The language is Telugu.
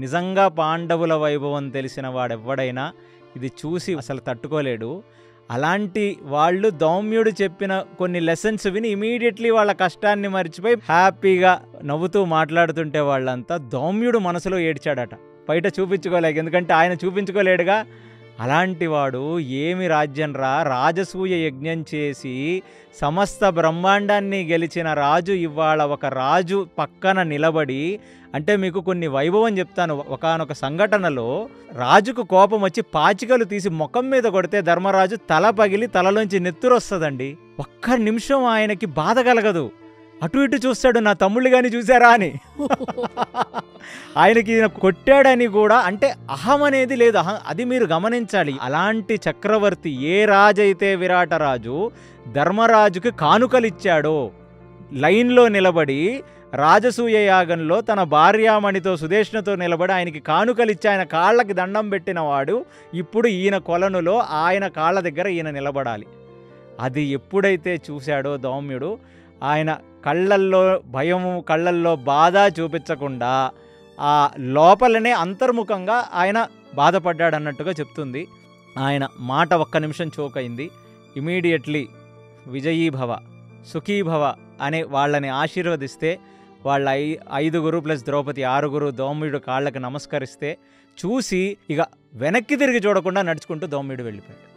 నిజంగా పాండవుల వైభవం తెలిసిన వాడెవ్వడైనా ఇది చూసి అసలు తట్టుకోలేడు. అలాంటి వాళ్ళు దౌమ్యుడు చెప్పిన కొన్ని లెసన్స్ విని ఇమీడియట్లీ వాళ్ళ కష్టాన్ని మర్చిపోయి హ్యాపీగా నవ్వుతూ మాట్లాడుతుంటే వాళ్ళంతా దౌమ్యుడు మనసులో ఏడ్చాడట. బయట చూపించుకోలేక, ఎందుకంటే ఆయన చూపించుకోలేడుగా. అలాంటి వాడు ఏమి రాజ్యం రాజసూయ యజ్ఞం చేసి సమస్త బ్రహ్మాండాన్ని గెలిచిన రాజు ఇవాళ ఒక రాజు పక్కన నిలబడి, అంటే మీకు కొన్ని వైభవం చెప్తాను. ఒకానొక సంఘటనలో రాజుకు కోపం వచ్చి పాచికలు తీసి ముఖం మీద కొడితే ధర్మరాజు తల పగిలి తలలోంచి నెత్తురొస్తుందండి. ఒక్క నిమిషం ఆయనకి బాధ కలగదు. అటు ఇటు చూస్తాడు, నా తమ్ముళ్ళు కానీ చూసారా అని. ఆయనకి ఈయన కొట్టాడని కూడా, అంటే అహం అనేది లేదు. అది మీరు గమనించాలి. అలాంటి చక్రవర్తి, ఏ రాజైతే విరాటరాజు ధర్మరాజుకి కానుకలిచ్చాడో, లైన్లో నిలబడి రాజసూయ యాగంలో తన భార్యామణితో సుదేష్ణతో నిలబడి ఆయనకి కానుకలిచ్చి ఆయన కాళ్ళకి దండం పెట్టినవాడు ఇప్పుడు ఈయన కొలనులో ఆయన కాళ్ళ దగ్గర ఈయన నిలబడాలి. అది ఎప్పుడైతే చూశాడో దౌమ్యుడు, ఆయన కళ్ళల్లో భయము, కళ్ళల్లో బాధ చూపించకుండా ఆ లోపలనే అంతర్ముఖంగా ఆయన బాధపడ్డాడన్నట్టుగా చెప్తుంది. ఆయన మాట ఒక్క నిమిషం చోకైంది. ఇమీడియట్లీ విజయీభవ, సుఖీభవ అనే వాళ్ళని ఆశీర్వదిస్తే, వాళ్ళ 5 ప్లస్ ద్రౌపది 6 దౌమ్యుడు కాళ్ళకి నమస్కరిస్తే చూసి ఇక వెనక్కి తిరిగి చూడకుండా నడుచుకుంటూ దౌమ్యుడు వెళ్ళిపోయాడు.